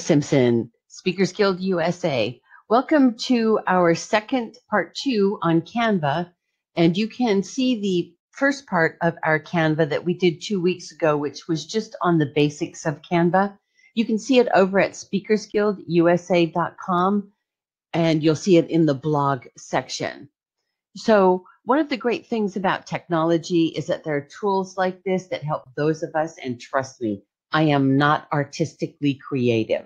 Simpson, Speakers Guild USA. Welcome to our second part 2 on Canva. And you can see the first part of our Canva that we did 2 weeks ago, which was just on the basics of Canva. You can see it over at speakersguildusa.com, and you'll see it in the blog section. So one of the great things about technology is that there are tools like this that help those of us, and trust me, I am not artistically creative.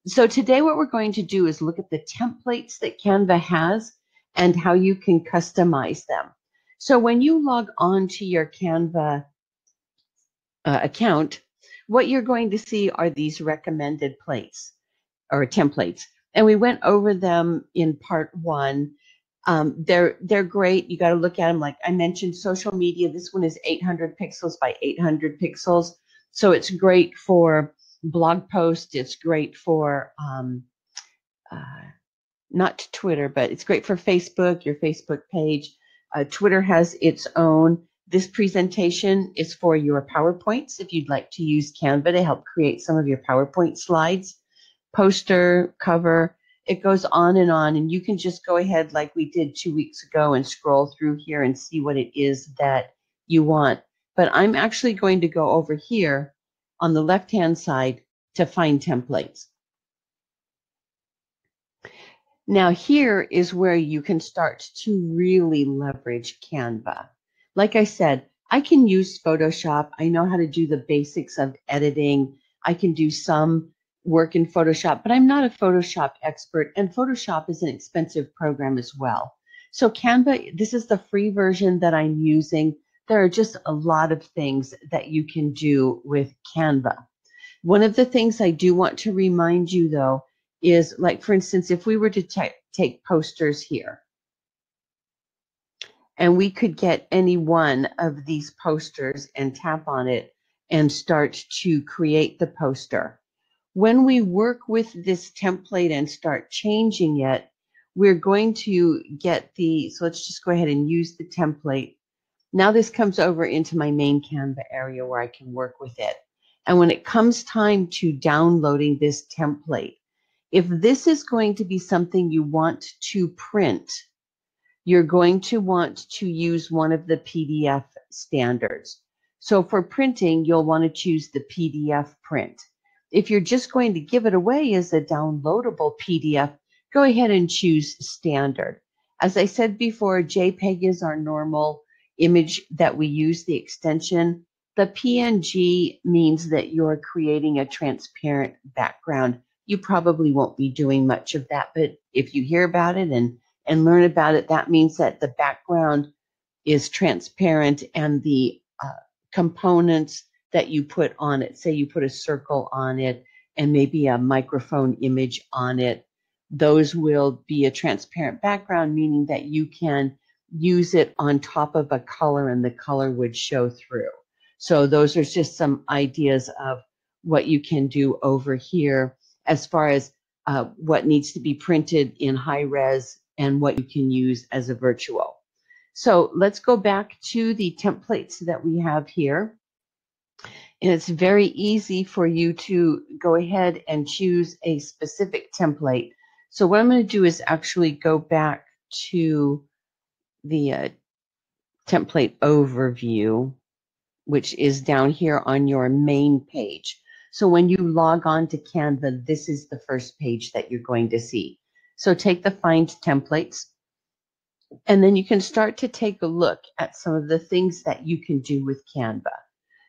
So today what we're going to do is look at the templates that Canva has and how you can customize them. So when you log on to your Canva account, what you're going to see are these recommended plates or templates. And we went over them in part 1. They're great. You got to look at them. Like I mentioned, social media. This one is 800 pixels by 800 pixels. So it's great for blog posts. It's great for, not Twitter, but it's great for Facebook, your Facebook page. Twitter has its own. This presentation is for your PowerPoints. If you'd like to use Canva to help create some of your PowerPoint slides, poster, cover, it goes on, and you can just go ahead like we did 2 weeks ago and scroll through here and see what it is that you want. But I'm actually going to go over here on the left-hand side to find templates. Now here is where you can start to really leverage Canva. Like I said, I can use Photoshop. I know how to do the basics of editing. I can do some work in Photoshop, but I'm not a Photoshop expert, and Photoshop is an expensive program as well. So Canva, this is the free version that I'm using. There are just a lot of things that you can do with Canva. One of the things I do want to remind you though is, like for instance, if we were to take posters here, and we could get any one of these posters and tap on it and start to create the poster. When we work with this template and start changing it, we're going to get so let's just go ahead and use the template. Now this comes over into my main Canva area where I can work with it. And when it comes time to downloading this template, if this is going to be something you want to print, you're going to want to use one of the PDF standards. So for printing, you'll want to choose the PDF print. If you're just going to give it away as a downloadable PDF, go ahead and choose standard. As I said before, JPEG is our normal image that we use, the extension. The PNG means that you're creating a transparent background. You probably won't be doing much of that, but if you hear about it and learn about it, that means that the background is transparent and the components that you put on it, say you put a circle on it and maybe a microphone image on it, those will be a transparent background, meaning that you can use it on top of a color and the color would show through. So those are just some ideas of what you can do over here as far as what needs to be printed in high res and what you can use as a virtual. So let's go back to the templates that we have here. And it's very easy for you to go ahead and choose a specific template. So what I'm going to do is actually go back to the template overview, which is down here on your main page. So when you log on to Canva, this is the first page that you're going to see. So take the Find Templates, and then you can start to take a look at some of the things that you can do with Canva.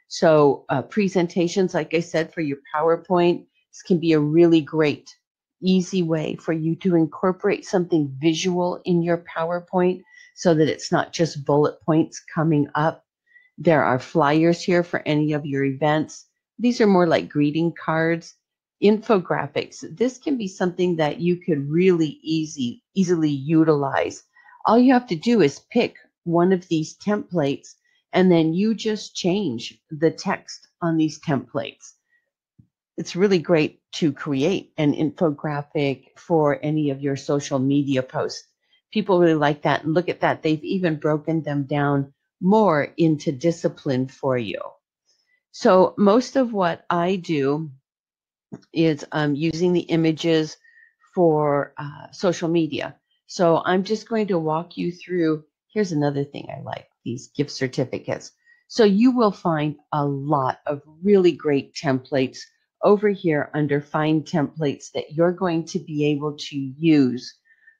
So presentations, like I said, for your PowerPoint, this can be a really great, easy way for you to incorporate something visual in your PowerPoint so that it's not just bullet points coming up. There are flyers here for any of your events. These are more like greeting cards. Infographics. This can be something that you could really easily utilize. All you have to do is pick one of these templates and then you just change the text on these templates. It's really great to create an infographic for any of your social media posts. People really like that. And look at that. They've even broken them down more into discipline for you. So most of what I do is using the images for social media. So I'm just going to walk you through. Here's another thing I like, these gift certificates. So you will find a lot of really great templates over here under Find Templates that you're going to be able to use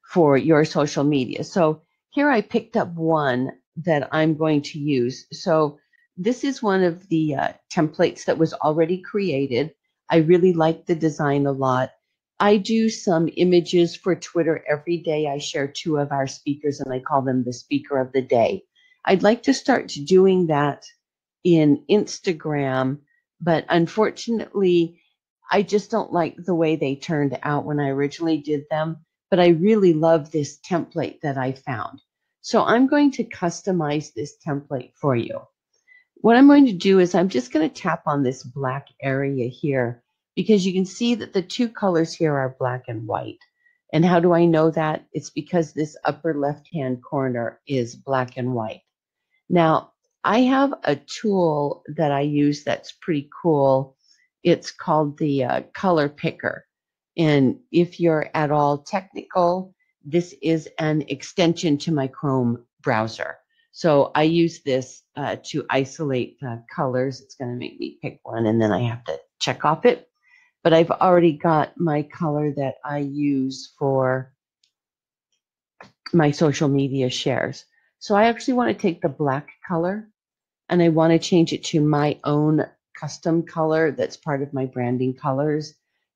for your social media. So here I picked up one that I'm going to use. So this is one of the templates that was already created. I really like the design a lot. I do some images for Twitter every day. I share 2 of our speakers and I call them the speaker of the day. I'd like to start doing that in Instagram, but unfortunately, I just don't like the way they turned out when I originally did them. But I really love this template that I found. So I'm going to customize this template for you. What I'm going to do is I'm just going to tap on this black area here because you can see that the 2 colors here are black and white. And how do I know that? It's because this upper left-hand corner is black and white. Now, I have a tool that I use that's pretty cool. It's called the color picker. And if you're at all technical, this is an extension to my Chrome browser. So I use this to isolate colors. It's going to make me pick one, and then I have to check off it. But I've already got my color that I use for my social media shares. So I actually want to take the black color, and I want to change it to my own custom color that's part of my branding colors.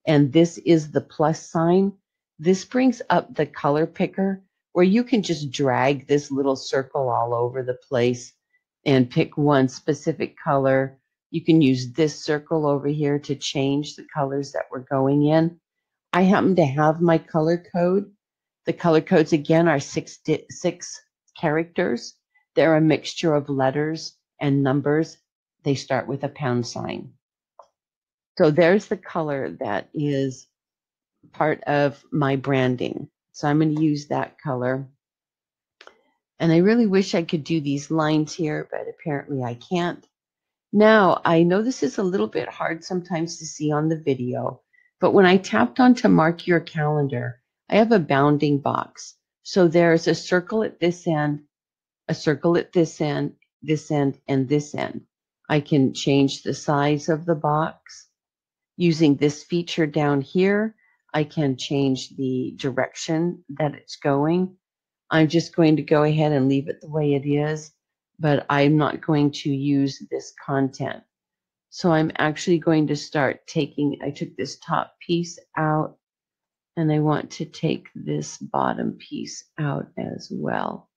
And this is the plus sign. This brings up the color picker where you can just drag this little circle all over the place and pick one specific color. You can use this circle over here to change the colors that we're going in. I happen to have my color code. The color codes, again, are 6 characters. They're a mixture of letters and numbers. They start with a pound sign. So there's the color that is part of my branding. So I'm going to use that color. And I really wish I could do these lines here, but apparently I can't. Now, I know this is a little bit hard sometimes to see on the video, but when I tapped on to mark your calendar, I have a bounding box. So there's a circle at this end, a circle at this end, and this end. I can change the size of the box. Using this feature down here, I can change the direction that it's going. I'm just going to go ahead and leave it the way it is, but I'm not going to use this content. So I'm actually going to start taking, I took this top piece out, and I want to take this bottom piece out as well.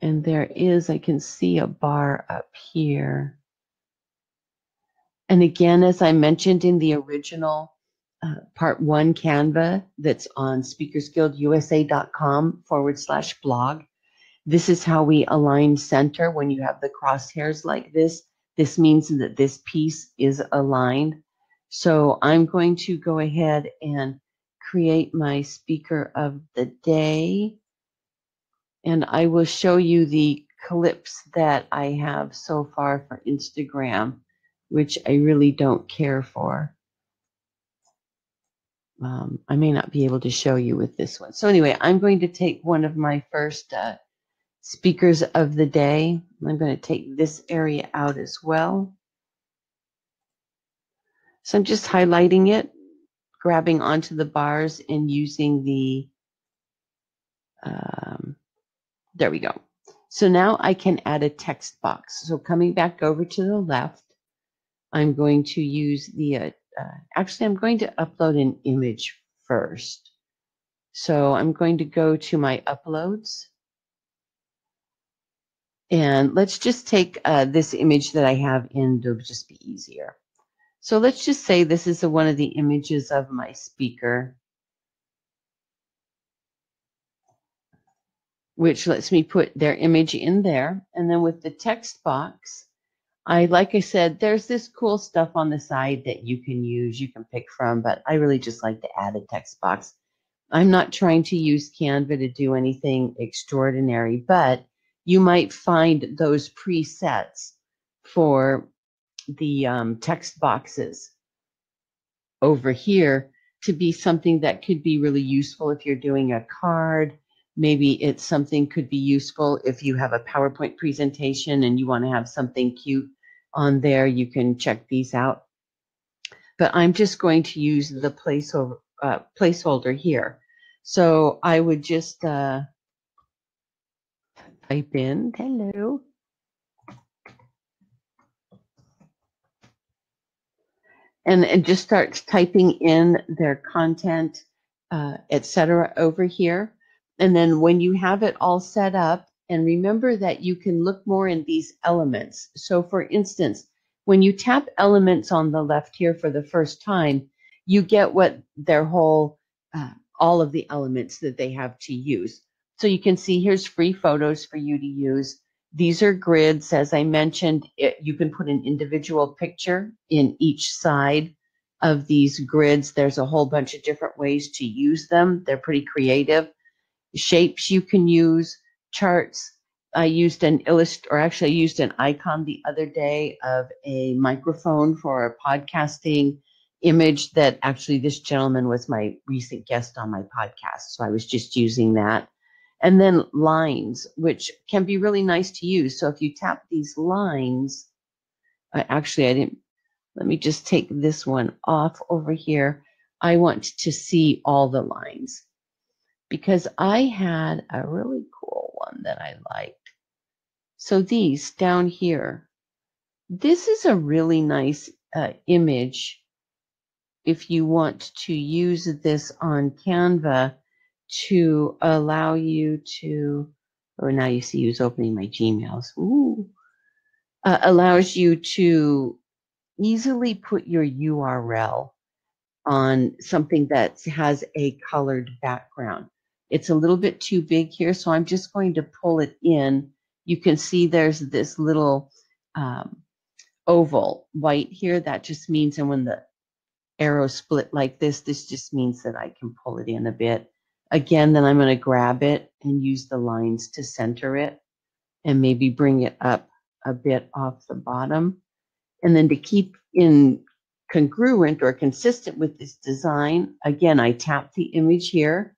And there is, I can see a bar up here. And again, as I mentioned in the original part 1 Canva that's on speakersguildusa.com/blog, this is how we align center when you have the crosshairs like this. This means that this piece is aligned. So I'm going to go ahead and create my speaker of the day. And I will show you the clips that I have so far for Instagram, which I really don't care for. I may not be able to show you with this one. So anyway, I'm going to take one of my first speakers of the day. I'm going to take this area out as well. So I'm just highlighting it, grabbing onto the bars and using the, there we go. So now I can add a text box. So coming back over to the left, I'm going to use the, actually I'm going to upload an image first. So I'm going to go to my uploads. And let's just take this image that I have in, it'll just be easier. So let's just say this is one of the images of my speaker, which lets me put their image in there. And then with the text box, like I said, there's this cool stuff on the side that you can use, you can pick from, but I really just like to add a text box. I'm not trying to use Canva to do anything extraordinary, but you might find those presets for the text boxes over here to be something that could be really useful if you're doing a card. Maybe it's something could be useful if you have a PowerPoint presentation and you want to have something cute on there. You can check these out. But I'm just going to use the placeholder here. So I would just type in hello. And just start typing in their content, etc. over here. And then when you have it all set up, and remember that you can look more in these elements. So for instance, when you tap elements on the left here for the first time, you get what their whole, all of the elements that they have to use. So you can see here's free photos for you to use. These are grids. As I mentioned, you can put an individual picture in each side of these grids. There's a whole bunch of different ways to use them. They're pretty creative. Shapes you can use, charts. I used an icon the other day of a microphone for a podcasting image that actually this gentleman was my recent guest on my podcast. So I was just using that. And then lines, which can be really nice to use. So if you tap these lines, let me just take this one off over here. I want to see all the lines because I had a really cool one that I liked. So these down here, this is a really nice image if you want to use this on Canva to allow you to, oh, now you see who's opening my Gmails. Ooh. Allows you to easily put your URL on something that has a colored background. It's a little bit too big here, so I'm just going to pull it in. You can see there's this little oval white here. That just means, and when the arrow split like this just means that I can pull it in a bit. Again, then I'm going to grab it and use the lines to center it and maybe bring it up a bit off the bottom. And then to keep in congruent or consistent with this design, again, I tap the image here,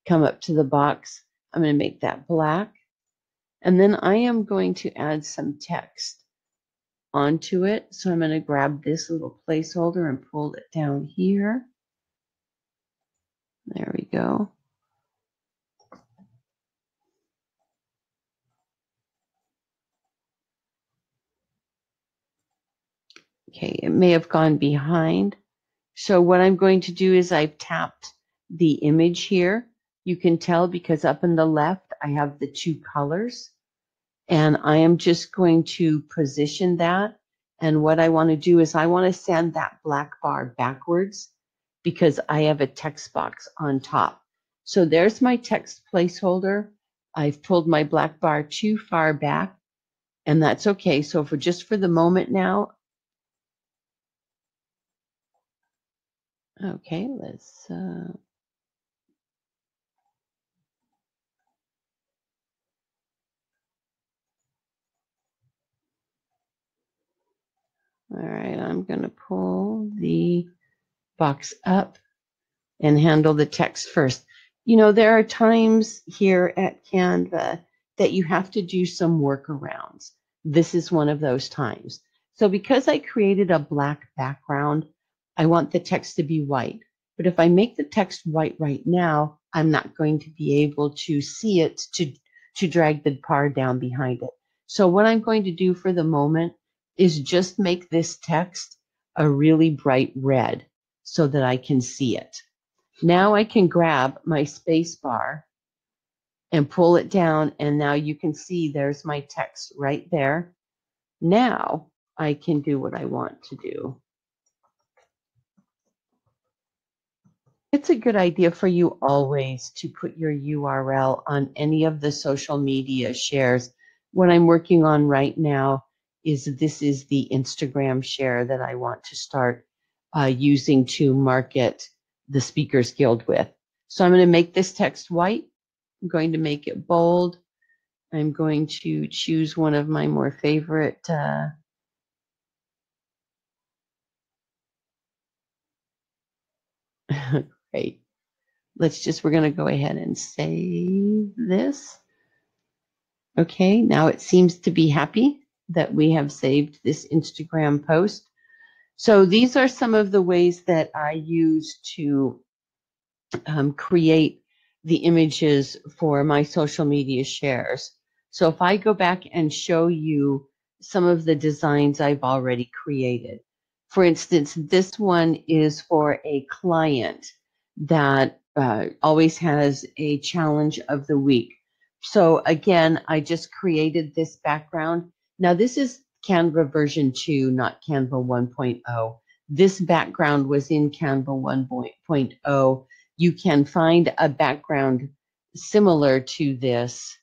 come up to the box. I'm going to make that black. And then I am going to add some text onto it. So I'm going to grab this little placeholder and pull it down here. There we go. Okay, it may have gone behind. So what I'm going to do is I've tapped the image here. You can tell because up in the left, I have the two colors. And I am just going to position that. And what I want to do is I want to send that black bar backwards because I have a text box on top. So there's my text placeholder. I've pulled my black bar too far back, and that's okay. So for just for the moment now, okay, let's all right, I'm going to pull the box up and handle the text first. You know, there are times here at Canva that you have to do some workarounds. This is one of those times. So because I created a black background, I want the text to be white. But if I make the text white right now, I'm not going to be able to see it to drag the bar down behind it. So what I'm going to do for the moment is just make this text a really bright red so that I can see it. Now I can grab my space bar and pull it down, and now you can see there's my text right there. Now I can do what I want to do. It's a good idea for you always to put your URL on any of the social media shares. What I'm working on right now is the Instagram share that I want to start using to market the Speakers Guild with. So I'm going to make this text white. I'm going to make it bold. I'm going to choose one of my more favorite Great. We're going to go ahead and save this. Okay, now it seems to be happy that we have saved this Instagram post. So these are some of the ways that I use to create the images for my social media shares. So if I go back and show you some of the designs I've already created. For instance, this one is for a client that always has a challenge of the week. So again, I just created this background. Now this is Canva version 2, not Canva 1.0. This background was in Canva 1.0. You can find a background similar to this.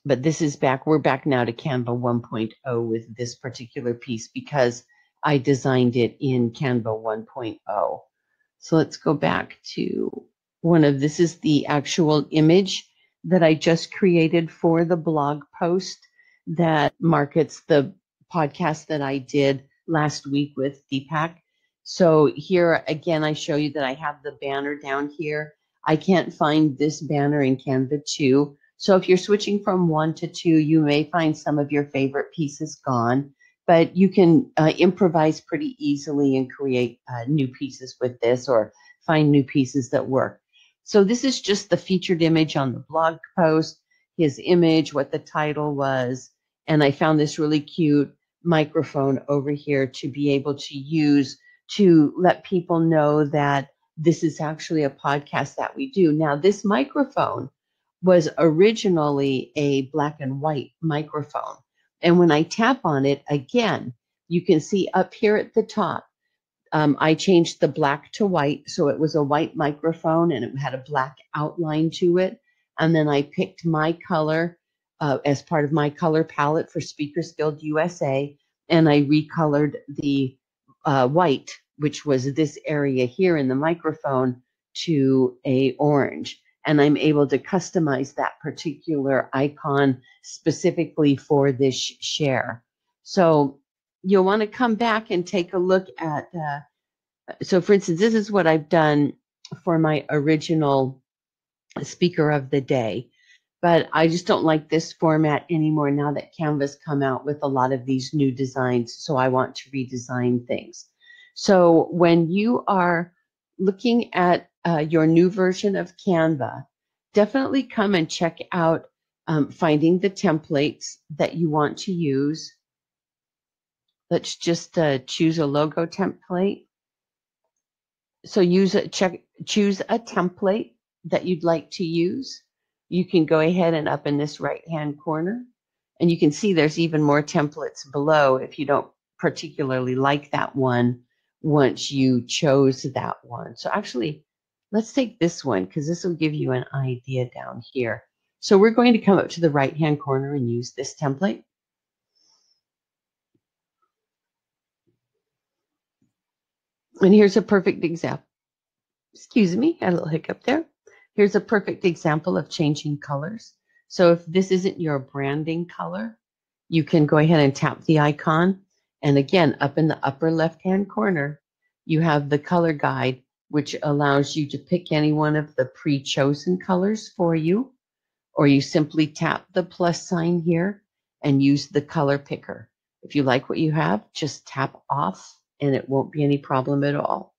But this is back, we're back now to Canva 1.0 with this particular piece because I designed it in Canva 1.0. So let's go back to this is the actual image that I just created for the blog post that markets the podcast that I did last week with Deepak. So here again, I show you that I have the banner down here. I can't find this banner in Canva 2. So if you're switching from 1 to 2, you may find some of your favorite pieces gone, but you can improvise pretty easily and create new pieces with this or find new pieces that work. So this is just the featured image on the blog post, his image, what the title was, and I found this really cute microphone over here to be able to use to let people know that this is actually a podcast that we do. Now, this microphone was originally a black and white microphone. And when I tap on it again, you can see up here at the top, I changed the black to white. So it was a white microphone and it had a black outline to it. And then I picked my color as part of my color palette for Speakers Guild USA. And I recolored the white, which was this area here in the microphone, to a orange. And I'm able to customize that particular icon specifically for this share. So you'll want to come back and take a look at, so for instance, this is what I've done for my original speaker of the day, but I just don't like this format anymore now that Canva's come out with a lot of these new designs. So I want to redesign things. So when you are looking at your new version of Canva, definitely come and check out finding the templates that you want to use. Let's just choose a logo template. So choose a template that you'd like to use. You can go ahead and up in this right-hand corner, and you can see there's even more templates below if you don't particularly like that one once you chose that one. So actually, let's take this one because this will give you an idea down here. So we're going to come up to the right-hand corner and use this template. And here's a perfect example. Excuse me, had a little hiccup there. Here's a perfect example of changing colors. So if this isn't your branding color, you can go ahead and tap the icon. And again, up in the upper left-hand corner, you have the color guide, which allows you to pick any one of the pre-chosen colors for you, or you simply tap the plus sign here and use the color picker. If you like what you have, just tap off and it won't be any problem at all.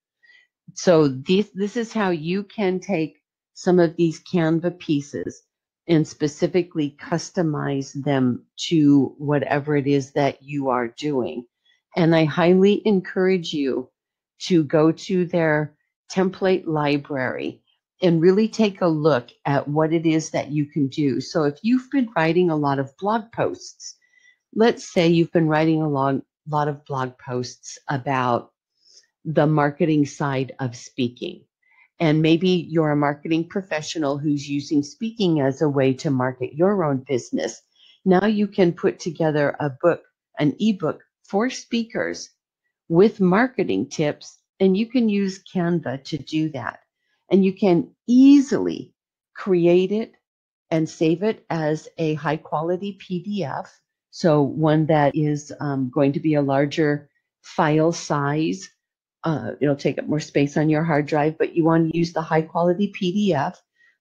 So this is how you can take some of these Canva pieces and specifically customize them to whatever it is that you are doing. And I highly encourage you to go to their template library and really take a look at what it is that you can do. So if you've been writing a lot of blog posts, let's say you've been writing a lot of blog posts about the marketing side of speaking. And maybe you're a marketing professional who's using speaking as a way to market your own business. Now you can put together a book, an ebook for speakers with marketing tips, and you can use Canva to do that. And you can easily create it and save it as a high quality PDF. So one that is going to be a larger file size It'll take up more space on your hard drive, but you want to use the high quality PDF,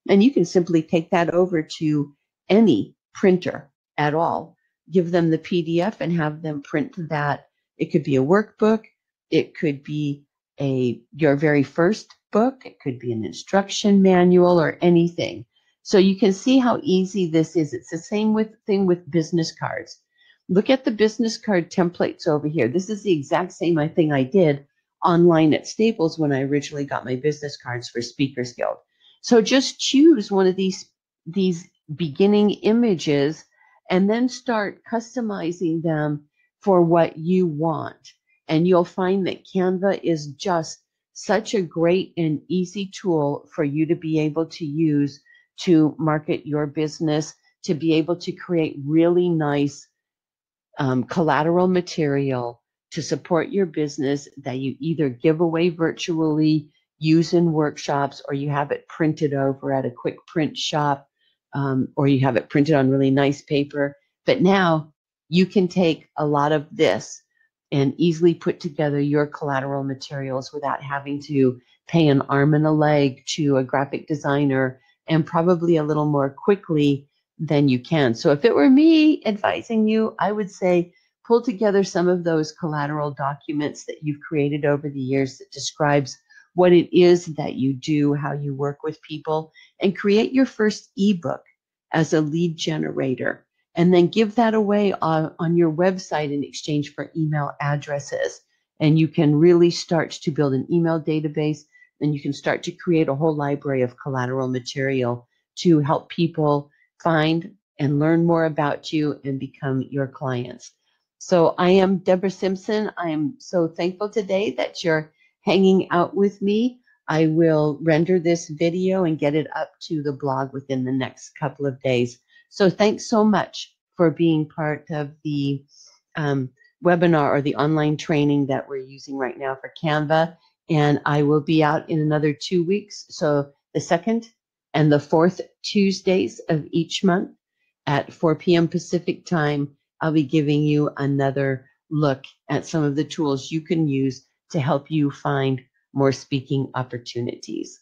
and you can simply take that over to any printer at all. Give them the PDF and have them print that. It could be a workbook. It could be your very first book. It could be an instruction manual or anything. So you can see how easy this is. It's the same thing with business cards. Look at the business card templates over here. This is the exact same thing I did online at Staples when I originally got my business cards for Speakers Guild. So just choose one of these beginning images and then start customizing them for what you want. And you'll find that Canva is just such a great and easy tool for you to be able to use to market your business, to be able to create really nice collateral material to support your business that you either give away virtually, use in workshops, or you have it printed over at a quick print shop, or you have it printed on really nice paper. But now you can take a lot of this and easily put together your collateral materials without having to pay an arm and a leg to a graphic designer, and probably a little more quickly than you can. So if it were me advising you, I would say pull together some of those collateral documents that you've created over the years that describes what it is that you do, how you work with people, and create your first ebook as a lead generator. And then give that away on your website in exchange for email addresses. And you can really start to build an email database, and you can start to create a whole library of collateral material to help people find and learn more about you and become your clients. So I am Deborah Simpson. I am so thankful today that you're hanging out with me. I will render this video and get it up to the blog within the next couple of days. So thanks so much for being part of the webinar or the online training that we're using right now for Canva. And I will be out in another 2 weeks. So the 2nd and the 4th Tuesdays of each month at 4 p.m. Pacific time, I'll be giving you another look at some of the tools you can use to help you find more speaking opportunities.